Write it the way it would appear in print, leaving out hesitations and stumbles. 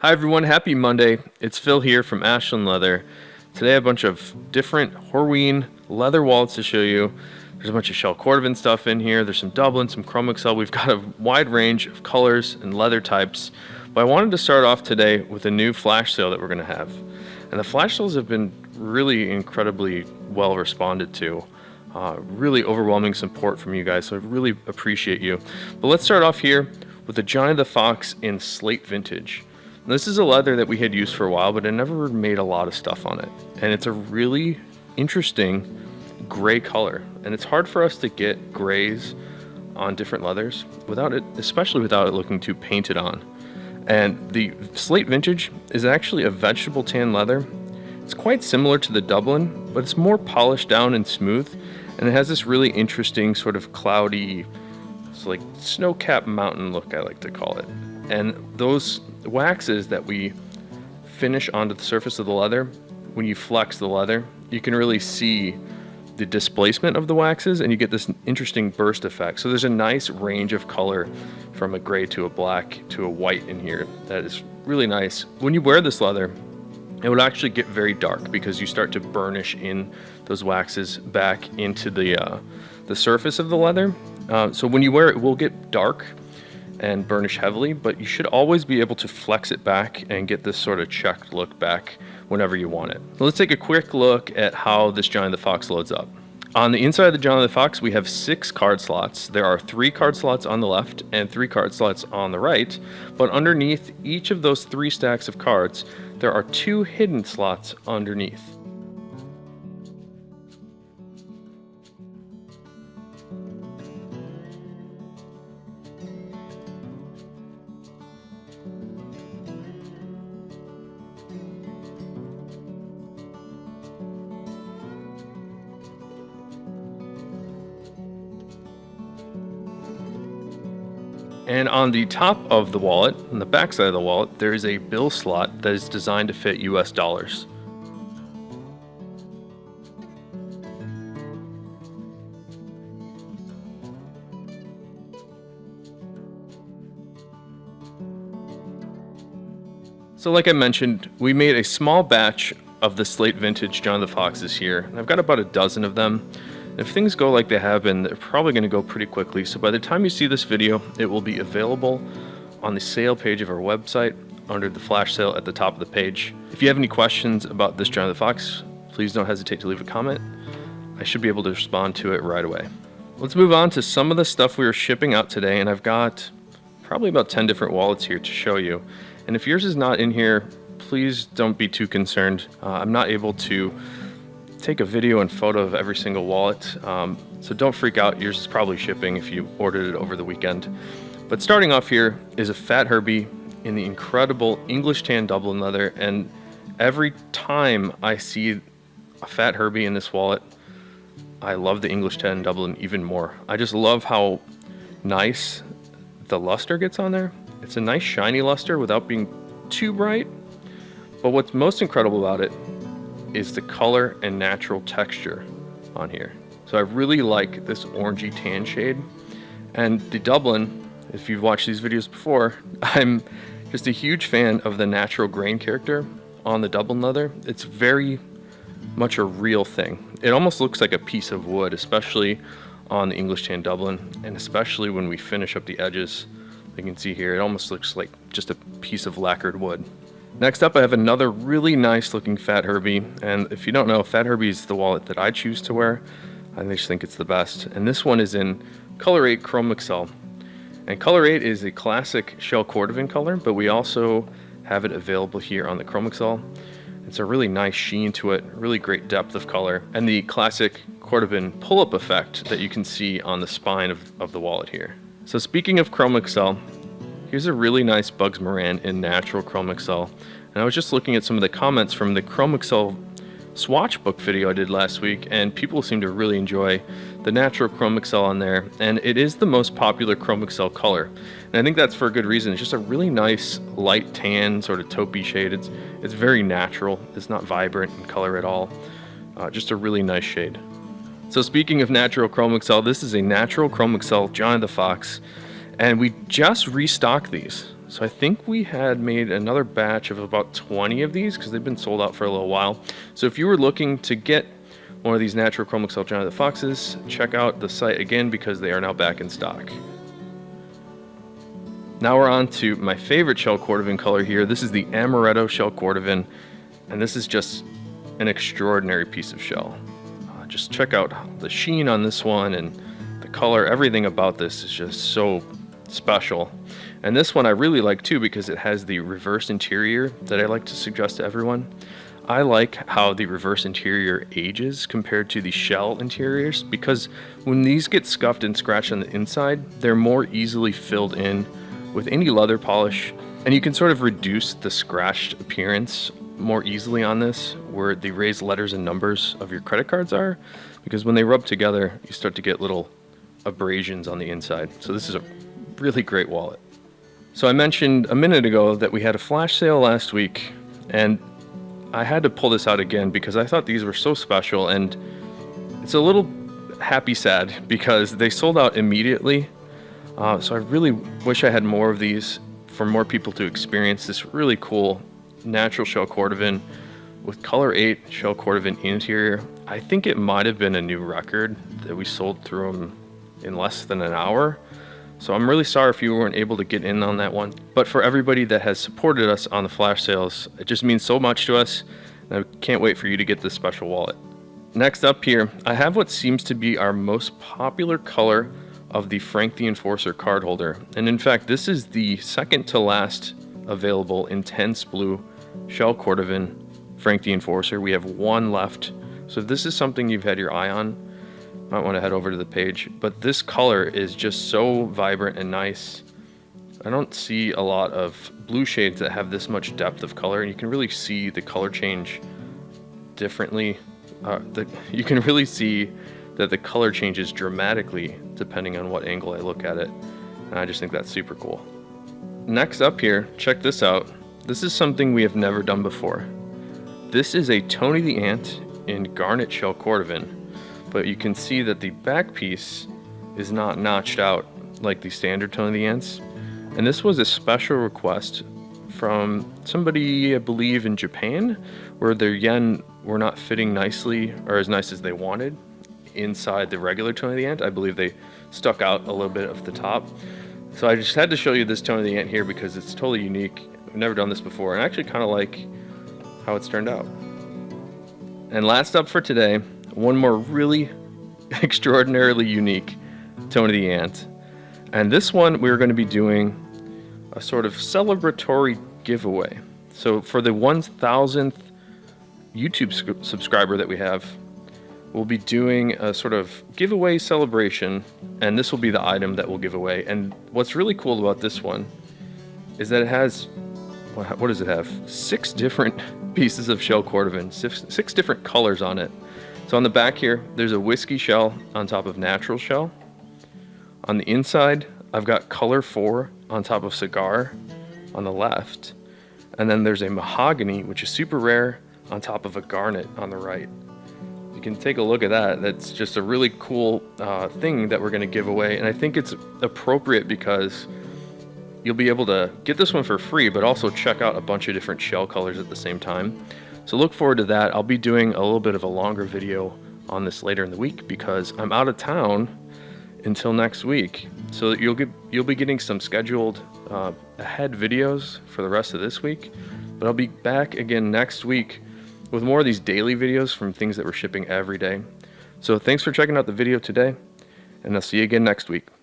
Hi everyone, happy Monday. It's Phil here from Ashland Leather. Today I have a bunch of different Horween leather wallets to show you. There's a bunch of shell cordovan stuff in here. There's some Dublin, some Chrome XL. We've got a wide range of colors and leather types. But I wanted to start off today with a new flash sale that we're going to have. And the flash sales have been really incredibly well responded to. Really overwhelming support from you guys, so I really appreciate you. But let's start off here with the Johnny the Fox in Slate Vintage. This is a leather that we had used for a while, but I never made a lot of stuff on it. And it's a really interesting gray color. And it's hard for us to get grays on different leathers without it, especially without it looking too painted on. And the Slate Vintage is actually a vegetable tan leather. It's quite similar to the Dublin, but it's more polished down and smooth. And it has this really interesting sort of cloudy, it's like snow-capped mountain look, I like to call it. And those waxes that we finish onto the surface of the leather, when you flex the leather, you can really see the displacement of the waxes and you get this interesting burst effect. So there's a nice range of color from a gray to a black to a white in here that is really nice. When you wear this leather, it would actually get very dark because you start to burnish in those waxes back into the surface of the leather. So when you wear it, it will get dark and burnish heavily, but you should always be able to flex it back and get this sort of checked look back whenever you want it. So let's take a quick look at how this Johnny the Fox loads up. On the inside of the Johnny the Fox, we have 6 card slots. There are 3 card slots on the left and 3 card slots on the right, but underneath each of those 3 stacks of cards, there are 2 hidden slots underneath. And on the top of the wallet, on the back side of the wallet, there is a bill slot that is designed to fit US dollars. So like I mentioned, we made a small batch of the Slate Vintage Johnny the Foxes here, and I've got about a dozen of them. If things go like they have been, they're probably going to go pretty quickly. So by the time you see this video, it will be available on the sale page of our website under the flash sale at the top of the page. If you have any questions about this Johnny the Fox, please don't hesitate to leave a comment. I should be able to respond to it right away. Let's move on to some of the stuff we are shipping out today, and I've got probably about 10 different wallets here to show you. And if yours is not in here, please don't be too concerned. I'm not able to take a video and photo of every single wallet, so don't freak out. Yours is probably shipping if you ordered it over the weekend. But starting off here is a Fat Herbie in the incredible English tan Dublin leather, and every time I see a Fat Herbie in this wallet, I love the English tan Dublin even more. I just love how nice the luster gets on there. It's a nice shiny luster without being too bright, but what's most incredible about it is the color and natural texture on here. So I really like this orangey tan shade. And the Dublin, if you've watched these videos before, I'm just a huge fan of the natural grain character on the Dublin leather. It's very much a real thing. It almost looks like a piece of wood, especially on the English tan Dublin, and especially when we finish up the edges. You can see here, it almost looks like just a piece of lacquered wood. Next up, I have another really nice looking Fat Herbie, and if you don't know, Fat Herbie is the wallet that I choose to wear. I just think it's the best, and this one is in Color 8 Chrome XL. And Color 8 is a classic shell cordovan color, but we also have it available here on the Chrome XL. It's a really nice sheen to it, really great depth of color, and the classic cordovan pull-up effect that you can see on the spine of the wallet here. So speaking of Chrome XL, here's a really nice Bugs Moran in natural Chrome XL. And I was just looking at some of the comments from the Chrome XL swatch book video I did last week, and people seem to really enjoy the natural Chrome XL on there. And it is the most popular Chrome XL color. And I think that's for a good reason. It's just a really nice light tan, sort of taupey shade. It's very natural. It's not vibrant in color at all. Just a really nice shade. So speaking of natural Chrome XL, this is a natural Chrome XL Johnny the Fox. And we just restocked these. So I think we had made another batch of about 20 of these because they've been sold out for a little while. So if you were looking to get one of these natural chrome excel Johnny the Foxes, check out the site again because they are now back in stock. Now we're on to my favorite shell cordovan color here. This is the Amaretto shell cordovan, and this is just an extraordinary piece of shell. Just check out the sheen on this one and the color. Everything about this is just so special. And this one I really like too because it has the reverse interior that I like to suggest to everyone. I like how the reverse interior ages compared to the shell interiors, because when these get scuffed and scratched on the inside, they're more easily filled in with any leather polish, and you can sort of reduce the scratched appearance more easily on this, where the raised letters and numbers of your credit cards are, because when they rub together, you start to get little abrasions on the inside. So this is a really great wallet. So I mentioned a minute ago that we had a flash sale last week, and I had to pull this out again because I thought these were so special, and it's a little happy sad because they sold out immediately. So I really wish I had more of these for more people to experience this really cool natural shell cordovan with color 8 shell cordovan interior. I think it might have been a new record that we sold through them in less than an hour. So I'm really sorry if you weren't able to get in on that one. But for everybody that has supported us on the flash sales, it just means so much to us. And I can't wait for you to get this special wallet. Next up here, I have what seems to be our most popular color of the Frank the Enforcer card holder. And in fact, this is the second to last available intense blue shell cordovan Frank the Enforcer. We have one left. So if this is something you've had your eye on, you might want to head over to the page. But this color is just so vibrant and nice. I don't see a lot of blue shades that have this much depth of color, and you can really see the color change differently. You can really see that the color changes dramatically depending on what angle I look at it. And I just think that's super cool. Next up here, check this out. This is something we have never done before. This is a Tony the Ant in garnet shell cordovan, but you can see that the back piece is not notched out like the standard Tony the Ants. And this was a special request from somebody, I believe, in Japan, where their yen were not fitting nicely or as nice as they wanted inside the regular Tony the Ant. I believe they stuck out a little bit of the top. So I just had to show you this Tony the Ant here because it's totally unique. I've never done this before, and I actually kind of like how it's turned out. And last up for today, one more really extraordinarily unique Tony the Ant. And this one we're going to be doing a sort of celebratory giveaway. So for the 1,000th YouTube subscriber that we have, we'll be doing a sort of giveaway celebration, and this will be the item that we'll give away. And what's really cool about this one is that it has, what does it have? 6 different pieces of shell cordovan, 6 different colors on it. So on the back here, there's a whiskey shell on top of natural shell. On the inside, I've got color 4 on top of cigar on the left. And then there's a mahogany, which is super rare, on top of a garnet on the right. You can take a look at that. That's just a really cool thing that we're going to give away. And I think it's appropriate because you'll be able to get this one for free, but also check out a bunch of different shell colors at the same time. So look forward to that. I'll be doing a little bit of a longer video on this later in the week because I'm out of town until next week. So that you'll be getting some scheduled ahead videos for the rest of this week. But I'll be back again next week with more of these daily videos from things that we're shipping every day. So thanks for checking out the video today, and I'll see you again next week.